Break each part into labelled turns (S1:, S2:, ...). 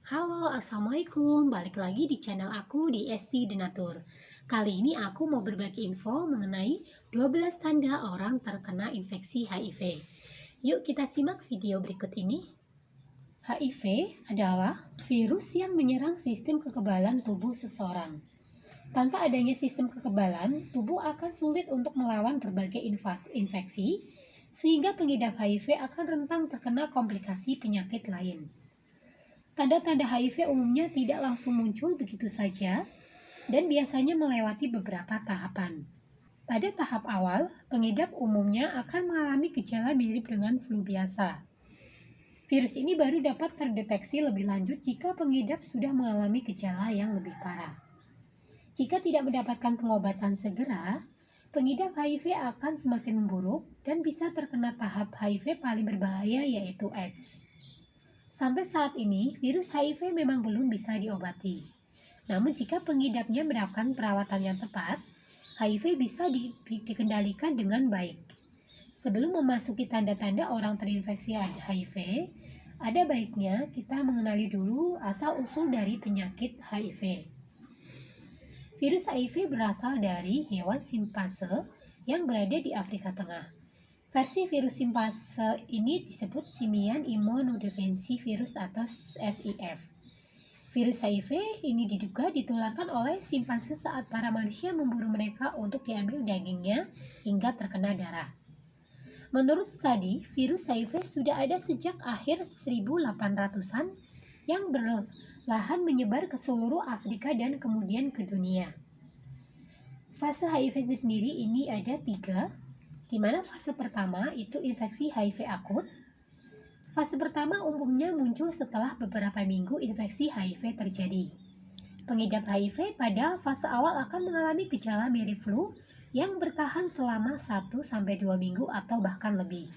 S1: Halo, Assalamualaikum. Balik lagi di channel aku di ST Denatur. Kali ini aku mau berbagi info mengenai 12 tanda orang terkena infeksi HIV. Yuk kita simak video berikut ini. HIV adalah virus yang menyerang sistem kekebalan tubuh seseorang. Tanpa adanya sistem kekebalan, tubuh akan sulit untuk melawan berbagai infeksi, sehingga pengidap HIV akan rentan terkena komplikasi penyakit lain. Tanda-tanda HIV umumnya tidak langsung muncul begitu saja dan biasanya melewati beberapa tahapan. Pada tahap awal, pengidap umumnya akan mengalami gejala mirip dengan flu biasa. Virus ini baru dapat terdeteksi lebih lanjut jika pengidap sudah mengalami gejala yang lebih parah. Jika tidak mendapatkan pengobatan segera, pengidap HIV akan semakin memburuk dan bisa terkena tahap HIV paling berbahaya, yaitu AIDS. Sampai saat ini, virus HIV memang belum bisa diobati. Namun jika pengidapnya mendapatkan perawatan yang tepat, HIV bisa dikendalikan dengan baik. Sebelum memasuki tanda-tanda orang terinfeksi HIV, ada baiknya kita mengenali dulu asal-usul dari penyakit HIV. Virus HIV berasal dari hewan simpase yang berada di Afrika Tengah. Versi virus simpase ini disebut simian immunodeficiency virus atau SIV. Virus HIV ini diduga ditularkan oleh simpanse saat para manusia memburu mereka untuk diambil dagingnya hingga terkena darah. Menurut studi, virus HIV sudah ada sejak akhir 1800-an yang berlahan menyebar ke seluruh Afrika dan kemudian ke dunia. Fase HIV sendiri ini ada 3, di mana fase pertama itu infeksi HIV akut. Fase pertama umumnya muncul setelah beberapa minggu infeksi HIV terjadi. Pengidap HIV pada fase awal akan mengalami gejala mirip flu yang bertahan selama 1-2 minggu atau bahkan lebih.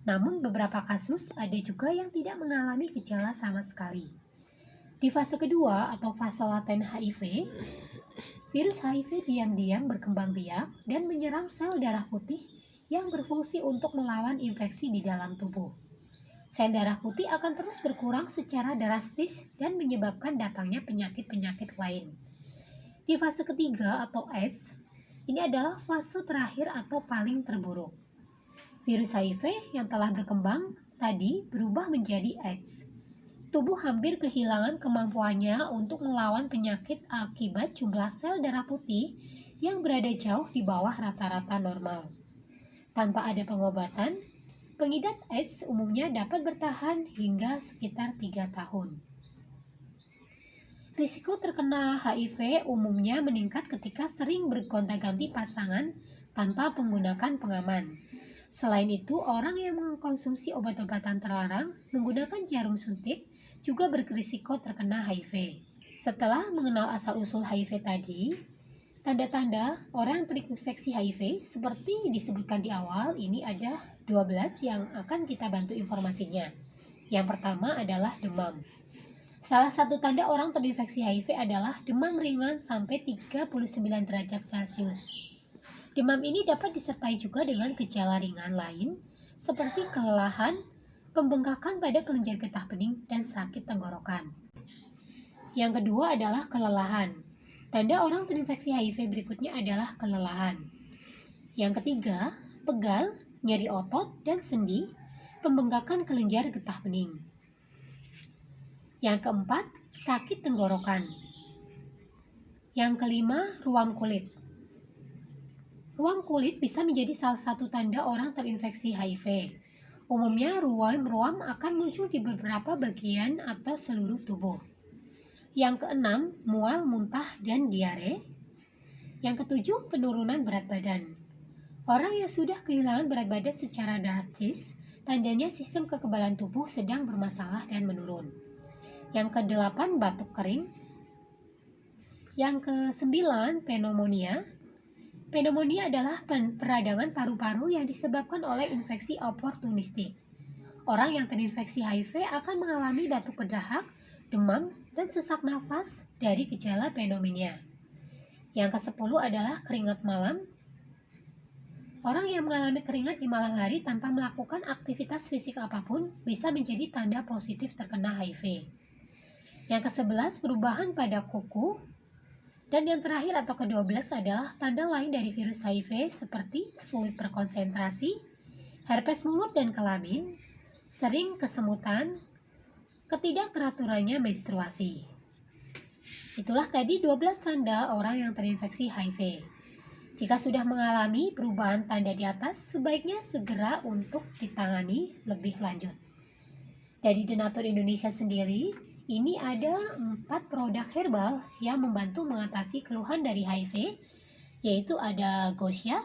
S1: Namun beberapa kasus ada juga yang tidak mengalami gejala sama sekali. Di fase kedua atau fase laten HIV, virus HIV diam-diam berkembang biak dan menyerang sel darah putih yang berfungsi untuk melawan infeksi di dalam tubuh. Sel darah putih akan terus berkurang secara drastis dan menyebabkan datangnya penyakit-penyakit lain. Di fase ketiga atau S, ini adalah fase terakhir atau paling terburuk. Virus HIV yang telah berkembang tadi berubah menjadi AIDS. Tubuh hampir kehilangan kemampuannya untuk melawan penyakit akibat jumlah sel darah putih yang berada jauh di bawah rata-rata normal. Tanpa ada pengobatan, pengidap AIDS umumnya dapat bertahan hingga sekitar 3 tahun. Risiko terkena HIV umumnya meningkat ketika sering bergonta-ganti pasangan tanpa menggunakan pengaman. Selain itu, orang yang mengkonsumsi obat-obatan terlarang menggunakan jarum suntik juga berisiko terkena HIV. Setelah mengenal asal-usul HIV tadi, tanda-tanda orang terinfeksi HIV seperti disebutkan di awal, ini ada 12 yang akan kita bantu informasinya. Yang pertama adalah demam. Salah satu tanda orang terinfeksi HIV adalah demam ringan sampai 39 derajat Celcius. Demam ini dapat disertai juga dengan gejala ringan lain seperti kelelahan, pembengkakan pada kelenjar getah bening, dan sakit tenggorokan. Yang kedua adalah kelelahan. Tanda orang terinfeksi HIV berikutnya adalah kelelahan. Yang ketiga, pegal, nyeri otot dan sendi, pembengkakan kelenjar getah bening. Yang keempat, sakit tenggorokan. Yang kelima, ruam kulit. Ruam kulit bisa menjadi salah satu tanda orang terinfeksi HIV. Umumnya ruam akan muncul di beberapa bagian atau seluruh tubuh. Yang keenam, mual, muntah, dan diare. Yang ketujuh, penurunan berat badan. Orang yang sudah kehilangan berat badan secara drastis, tandanya sistem kekebalan tubuh sedang bermasalah dan menurun. Yang kedelapan, batuk kering. Yang kesembilan, pneumonia. Pneumonia adalah peradangan paru-paru yang disebabkan oleh infeksi oportunistik. Orang yang terinfeksi HIV akan mengalami batuk berdahak, demam, dan sesak nafas dari gejala pneumonia. Yang ke-10 adalah keringat malam. Orang yang mengalami keringat di malam hari tanpa melakukan aktivitas fisik apapun bisa menjadi tanda positif terkena HIV. Yang ke-11 perubahan pada kuku. Dan yang terakhir atau ke-12 adalah tanda lain dari virus HIV seperti sulit berkonsentrasi, herpes mulut dan kelamin, sering kesemutan, ketidakteraturannya menstruasi. Itulah tadi 12 tanda orang yang terinfeksi HIV. Jika sudah mengalami perubahan tanda di atas, sebaiknya segera untuk ditangani lebih lanjut. Dari Denatur Indonesia sendiri, ini ada 4 produk herbal yang membantu mengatasi keluhan dari HIV, yaitu ada Gosya,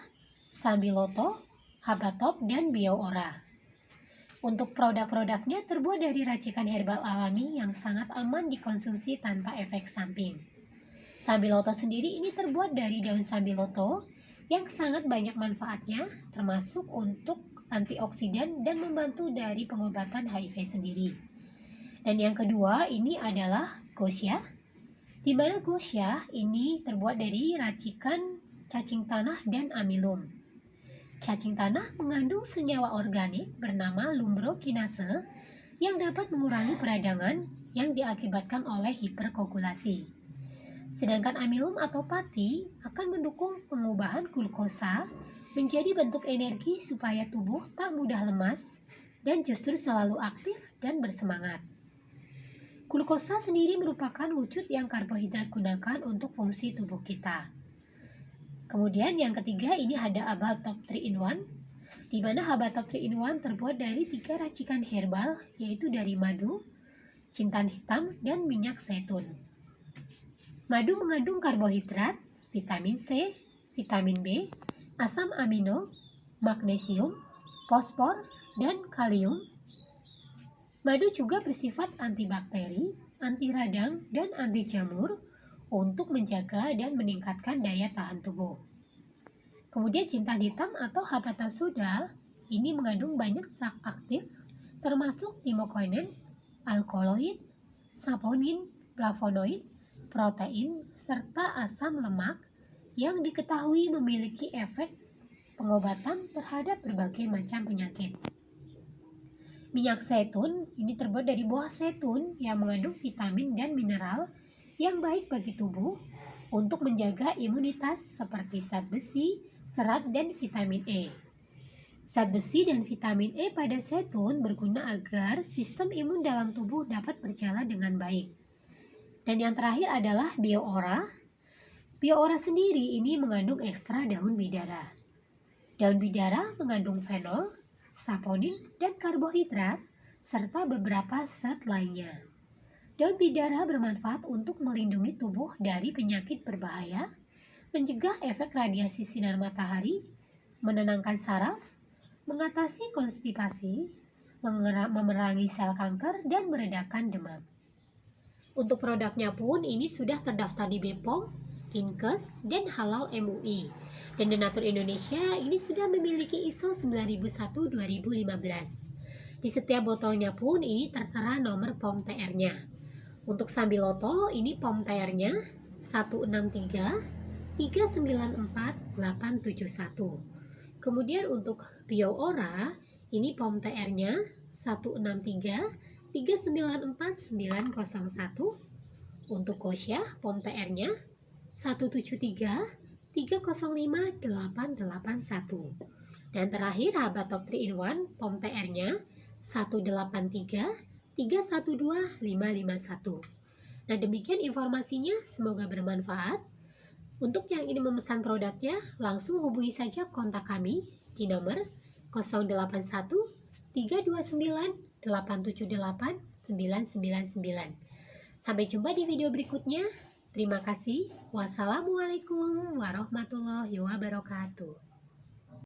S1: Sambiloto, Habatop, dan Bioora. Untuk produk-produknya terbuat dari racikan herbal alami yang sangat aman dikonsumsi tanpa efek samping. Sambiloto sendiri ini terbuat dari daun sambiloto yang sangat banyak manfaatnya, termasuk untuk antioksidan dan membantu dari pengobatan HIV sendiri. Dan yang kedua ini adalah Gosya, di mana Gosya ini terbuat dari racikan cacing tanah dan amilum. Cacing tanah mengandung senyawa organik bernama lumbrokinase yang dapat mengurangi peradangan yang diakibatkan oleh hiperkoagulasi. Sedangkan amilum atau pati akan mendukung pengubahan glukosa menjadi bentuk energi supaya tubuh tak mudah lemas dan justru selalu aktif dan bersemangat. Glukosa sendiri merupakan wujud yang karbohidrat gunakan untuk fungsi tubuh kita. Kemudian yang ketiga ini ada Habatop 3-in-1, di mana Habatop 3-in-1 terbuat dari 3 racikan herbal, yaitu dari madu, jintan hitam, dan minyak zaitun. Madu mengandung karbohidrat, vitamin C, vitamin B, asam amino, magnesium, fosfor, dan kalium. Madu juga bersifat antibakteri, anti radang, dan anti jamur untuk menjaga dan meningkatkan daya tahan tubuh. Kemudian jintan hitam atau Habatop soda ini mengandung banyak zat aktif termasuk timokoinen, alkaloid, saponin, flavonoid, protein, serta asam lemak yang diketahui memiliki efek pengobatan terhadap berbagai macam penyakit. Minyak zaitun ini terbuat dari buah zaitun yang mengandung vitamin dan mineral yang baik bagi tubuh untuk menjaga imunitas seperti zat besi, serat, dan vitamin E. Zat besi dan vitamin E pada zaitun berguna agar sistem imun dalam tubuh dapat berjalan dengan baik. Dan yang terakhir adalah Bioora. Bioora sendiri ini mengandung ekstra daun bidara. Daun bidara mengandung fenol, saponin, dan karbohidrat, serta beberapa zat lainnya. Daun bidara bermanfaat untuk melindungi tubuh dari penyakit berbahaya, mencegah efek radiasi sinar matahari, menenangkan saraf, mengatasi konstipasi, memerangi sel kanker, dan meredakan demam. Untuk produknya pun ini sudah terdaftar di BPOM, Dinkes, dan Halal MUI. Dan Denatur Indonesia ini sudah memiliki ISO 9001-2015. Di setiap botolnya pun ini tertera nomor POM TR-nya. Untuk Sambiloto ini POM TR-nya 163 394 871. Kemudian untuk Bioora ini POM TR-nya 163 394 901. Untuk Gosya POM TR-nya 173 305 881. Dan terakhir Habatop 3-in-1 POM TR-nya 183 312 551. Nah, demikian informasinya, semoga bermanfaat. Untuk yang ingin memesan produknya, langsung hubungi saja kontak kami di nomor 081 329 878 999. Sampai jumpa di video berikutnya. Terima kasih. Wassalamualaikum warahmatullahi wabarakatuh.